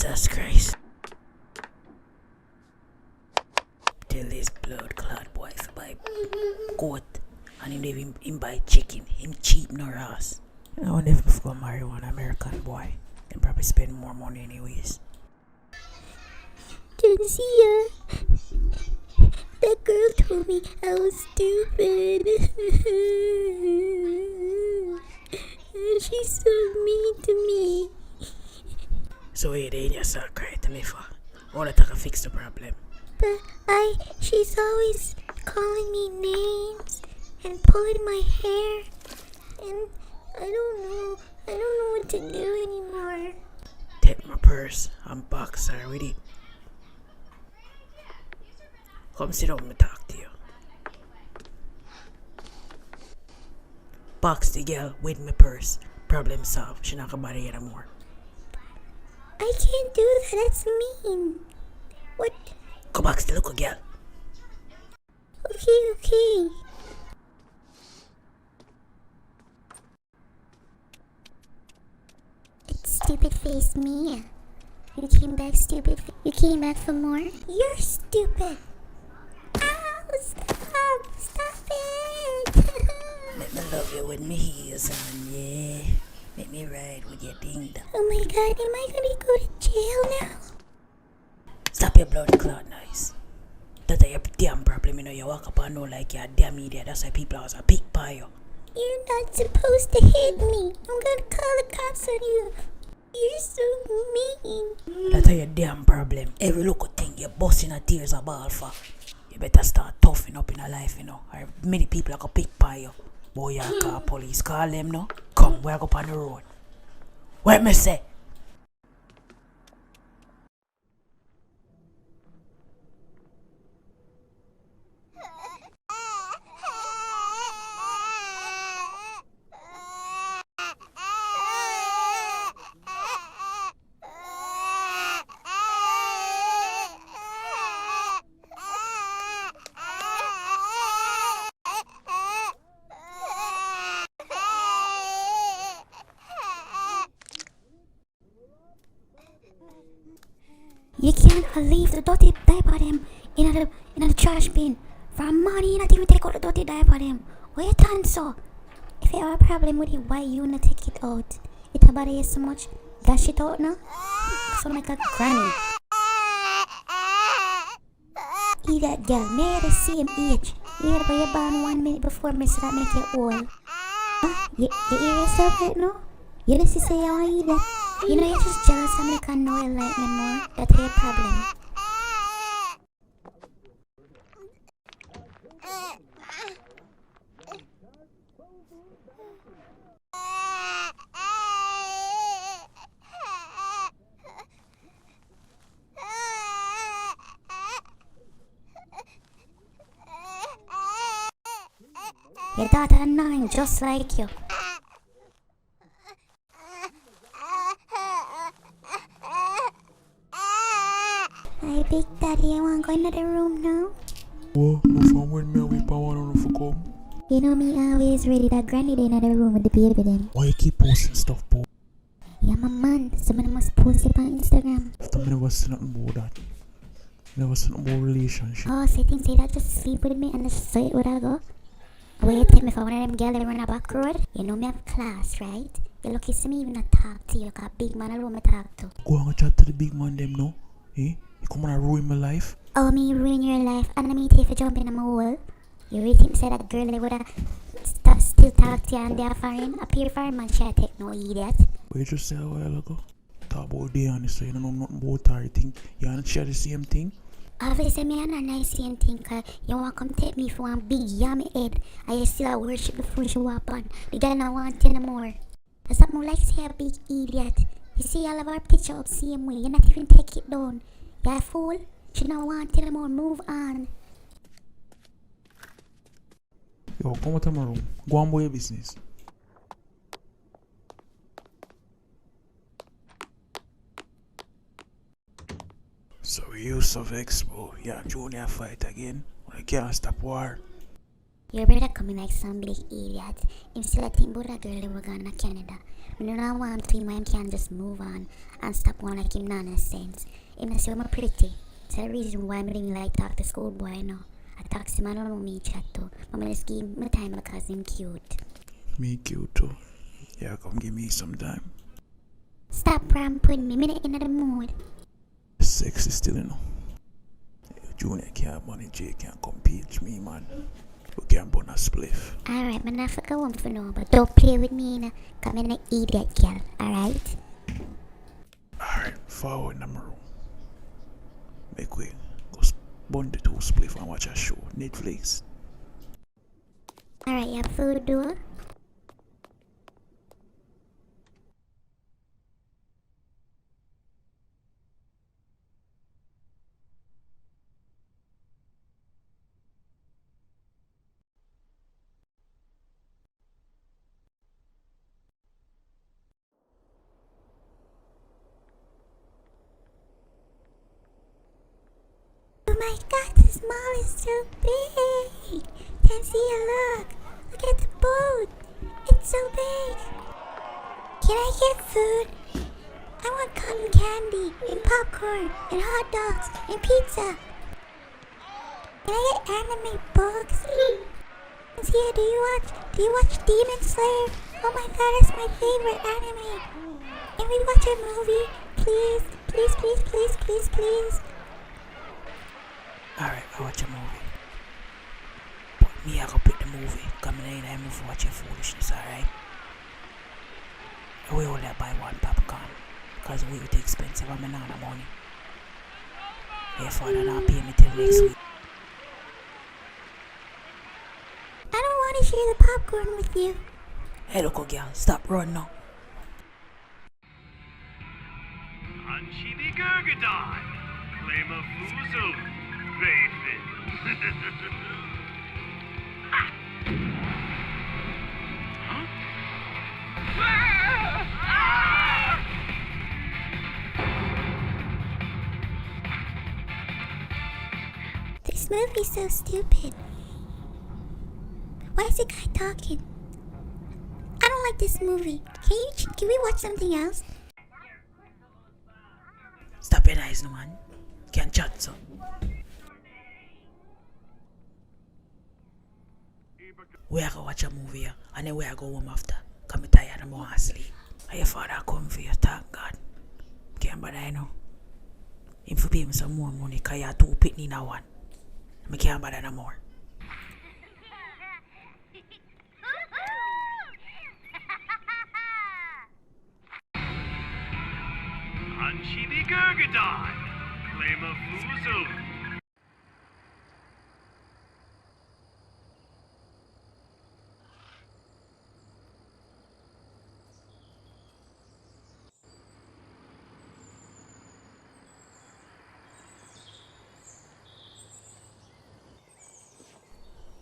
Jesus Christ. Tell this blood clot boy to buy goat and him buy chicken. Him cheap no ass. I wonder if I go marry one American boy. Then probably spend more money anyways. Jansia, that girl told me I was stupid. She's so mean to me. So you did yourself cry to me for? All that I can fix the problem. But she's always calling me names and pulling my hair. And I don't know what to do anymore. Take my purse and box her with it. Come sit down and talk to you. Box the girl with my purse. Problem solved. She not gonna bother you anymore. I can't do that. That's mean. What? Go box the little girl. Okay. It's stupid face Mia. You came back stupid. You came back for more? You're stupid. Ow, stop it. Let me love you with me heels on, yeah. Let me ride with your ding dong. Oh my god, am I gonna go to jail now? Stop your blood clot noise. That's your damn problem, you know. You walk up and know like you're a damn idiot. That's why people always a pick by you. You're not supposed to hit me. I'm gonna call the cops on you. You're so mean. That's your damn problem. Every local thing you're busting a tears a ball for. You better start toughing up in your life, you know. Or many people are gonna pick by you. Boy, you call police. Call them, no? Come, we're up on the road. What me say? You can't leave the dirty diaper them in the trash bin. From money, you not even take out the dirty diaper them. Why you done so? If you have a problem with it, why you not take it out? It bother you so much. Dash it out now. So like a granny. Eat that girl. Me at the same age. You had to born 1 minute before me, so that make you old. Huh? You hear yourself right now? You just say you want to eat that. You know, you're just jealous and I can't know you like me more. That's your problem. Your daughter annoying just like you. Hey, Big Daddy, you want to go into the room now? What? No fun with me, we power on for come. You know me always ready that granny in the room with the baby then. Why you keep posting stuff, bro? Yeah, my man, someone must post it on Instagram. After me never see nothing about that. Never see nothing about relationship. Oh, so you think say that just sleep with me and just say it would I go? Wait, you tell me if I one of them girls that run a back road? You know me have class, right? You lucky to me even not talk to you, cause big man alone me talk to. Go and chat to the big man them now. Eh? You come and ruin my life. Oh, me ruin your life and I mean if you jump in my hole. You really think say that girl they woulda still talk to you and they're foreign? A pure foreign man should take no idiot. What you just said a while ago? Talk about Diana, so you don't know nothing about her. You think you wanna share the same thing? Obviously, me and a nice same thing, cause you want to come take me for one big yummy head and you still worship the food you walk on. The girl not want you no more. That's not more like say a big idiot. You see all of our picture up same way, you not even take it down. You a fool? She not want you no more, move on. Yo, come out of my room. Go on about your business. So we use of Expo, yeah, Junior fight again. I can't stop war. Your brother coming like some big idiot. Him still a think about a girl who gone to Canada. Me no want to him, I can just move on and stop one like him nonsense. Him not say I'm pretty. That's the reason why I didn't like talk to schoolboy now. I talk to him, I don't know me chat too. But I just give him my time because him cute. Me cute too. Yeah, come give me some time. Stop putting me in the mood. Sex is still, you know. Junior can't manage, Jay can't compete me, man. We can't burn a spliff. Alright, man, I forgot one for now, but don't play with me, you come in an idiot, girl, alright? Alright, forward in my room. Make way. Go burn the 2 spliff and watch a show. Netflix. Alright, you have food door? Oh my god, this mall is so big! Can see a look! Look at the boat! It's so big! Can I get food? I want cotton candy, and popcorn, and hot dogs, and pizza! Can I get anime books? Here, do you watch Demon Slayer? Oh my god, it's my favorite anime! Can we watch a movie? Please, please, please, please, please, please! Alright, I watch a movie. But me, I go pick the movie. Coming in and movie watching foolishness, alright? We only buy 1 popcorn. Because we too expensive and I not the money. Your father not pay me till next week. I don't want to share the popcorn with you. Hey, look, girl, stop running now. Anchibi Gurgadai, claim a foozle, Bayfin. This movie's so stupid. Why is the guy talking? I don't like this movie. Can we watch something else? Stop your eyes, no man. Can't chat, so. We are going to watch a movie here, and then we are going home after. Come me tired and I want to sleep. And your father come for you, thank God. Can't bother, you know. Him for pay me some more money, because you have 2 pitney in one. I can't bother no more. Anchibi Gurgadai, claim a foozle.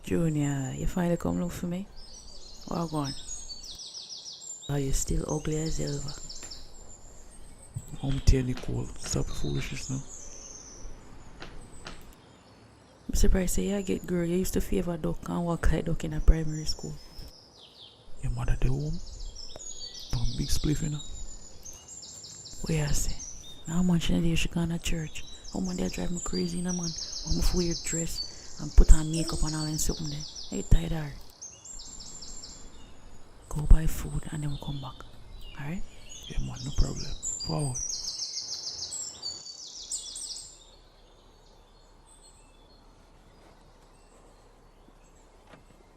Junior, you finally come look for me? What going? Are you still ugly as ever? I'm telling Nicole, stop the foolishness now. I'm surprised say you get girl. You used to favor duck and walk like duck in a primary school. Your mother the home? Big spliff, you know. What you say? How much in a day she gone to church? How much they drive me crazy, you know, man? I'm a weird dress and put on makeup and all and something there. Hey, tired her. Go buy food and then we'll come back. Alright? Yeah, man, no problem. Forward.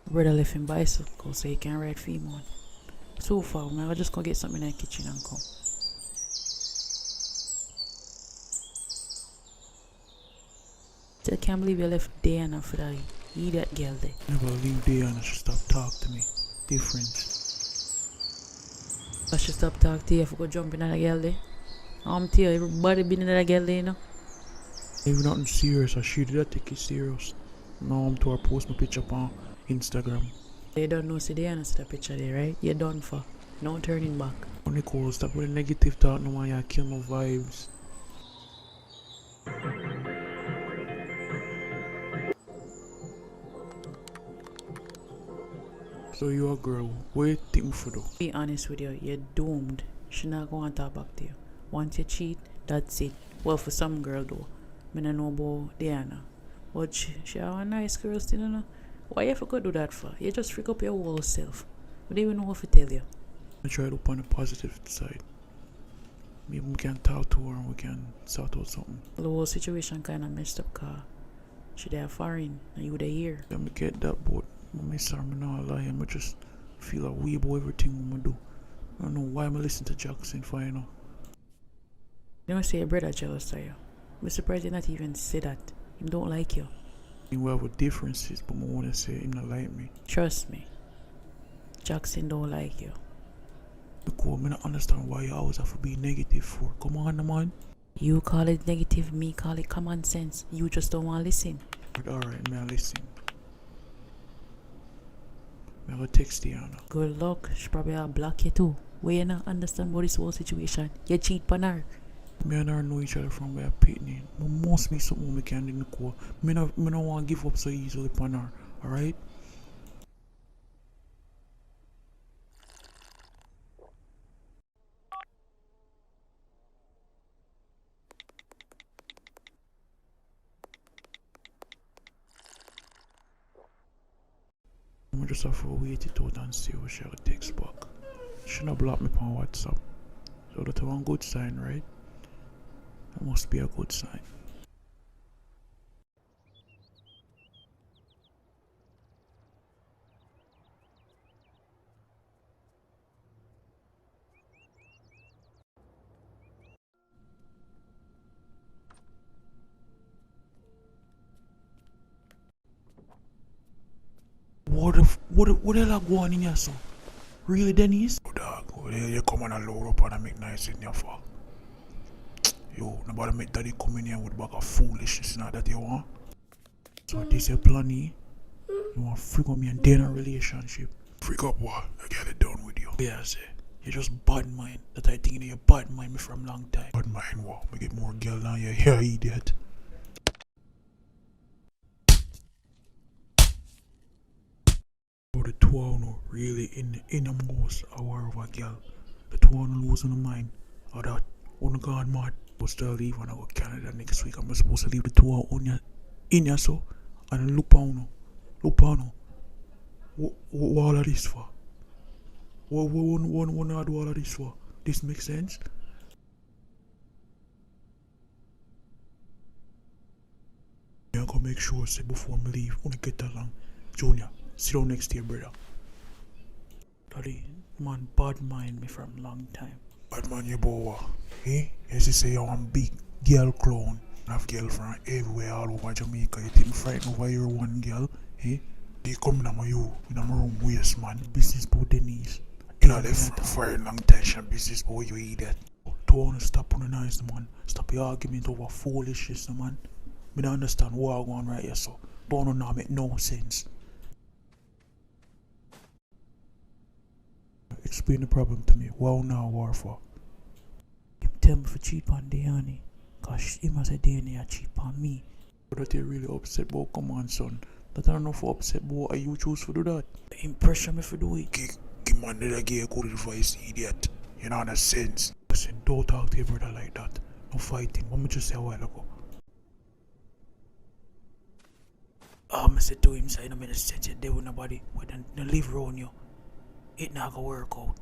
Brother left him bicycle so he can ride female. So far, man, I just gonna get something in the kitchen and come. Still can't believe you left Diana for that idiot girl there. Never leave Diana, she stop talk to me. Different. I should stop talking to you if I go jump in that girl there. I'm telling you, everybody been in that girl there, you know. Even nothing serious, I should that take it serious. Now I'm to her post my picture on Instagram. You don't know, see Diana see the picture there, right? You're done for. No turning back. Oh, Nicole, stop with the negative thought, no man, you kill my vibes. So you a girl, what you think for do? Be honest with you, you're doomed. She not gonna talk back to you. Once you cheat, that's it. Well, for some girl though, me no know about Diana, but she a nice girl still, you know. Why you forgot do that for? You just freak up your whole self. We don't even know what to tell you. I try to look on the positive side. Maybe we can talk to her and we can sort out something. The whole situation kind of messed up, car. She there foreign and you there here. Let me get that, but my son, I'm not lie. I just feel a way about everything I do. I don't know why I'm listening to Jackson for, you know. You know, say your brother jealous of you. I'm surprised you not even say that. Him don't like you. We have differences, but I want to say him not like me. Trust me. Jackson don't like you. Because I don't understand why you always have to be negative for. Come on, man. You call it negative, me call it common sense. You just don't want to listen. Alright, man, listen. I have a text Diana. Good luck. She probably will block you too. Where you not understand about this whole situation. You cheat on her. Me and her know each other from where pitney. But must be something we can do in the core. Me no want to give up so easily upon her. Alright? I just have to wait it out and see what she'll text back. She not block me on WhatsApp. So that's one good sign, right? That must be a good sign. What the hell are going in here, son? Really, Dennis? Oh, dog, what the hell you come on and load up and make nice in your for? Yo, nobody make daddy come in here with a bag of foolishness, not that you want. So this your plan, eh? You want to freak up me and then a relationship. Freak up what? I get it done with you. Yeah, I say. You're just bad mind. That I think you're bad mind me from long time. Bad mind what? We get more girl than you. Yeah, idiot. The two of them really in the innermost hour of a girl. The two of them losing the mind. Or that one gone mad. I'm supposed to leave when I go to Canada next week. I'm supposed to leave the two of them in here so. And look on them. Look on them. What all of this for? What I do all of this for? This makes sense? I'm gonna make sure say before I leave, when I get along. Junior, sit down next to your brother. Daddy, man, bad mind me from long time. Bad man, you boy. Eh? As you say, you're a big girl clown. I have girlfriend everywhere all over Jamaica. You think frightened over your one girl? Eh? They come in my room waste, man. Business boy Denise. You know, they for a long time, business boy, you idiot. Don't want to stop on the nice, man. Stop your argument over foolishness, man. I don't understand what I'm going right here, so. Don't know make no sense. Explain the problem to me. What now war for? Him tell me for cheap on Diana. Cause he must say Diana cheap on me. But that you really upset about, come on son. That I don't know for upset about, are you choose to do that? Impression me for do it. Give man that I give good advice, idiot. You know that sense. Listen, don't talk to your brother like that. No fighting. What me just say a while ago. I said to him, say, no make sense you deal with nobody. But then live around you. It not gonna work out.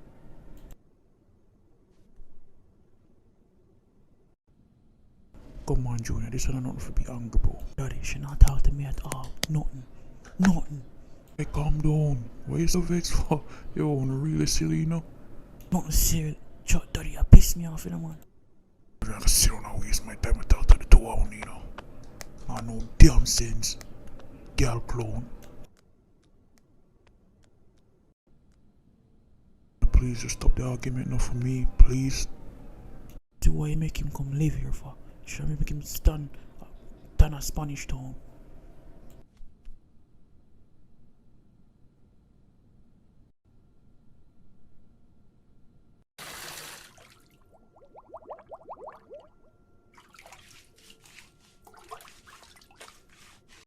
Come on, Junior, this is nothing for be angry, bro. Daddy, she not talk to me at all. Nothing. Hey, calm down. Why you so vexed for? Yo, really silly, you know? Nothing serious. Chuck, Daddy, you piss me off, you know, man. I'm not gonna sit down and waste my time to talk to the two of them, you know. I no damn sense. Girl clone. Please just stop the argument now for me, please. Do why you make him come live here for? Should I make him stand a Spanish town?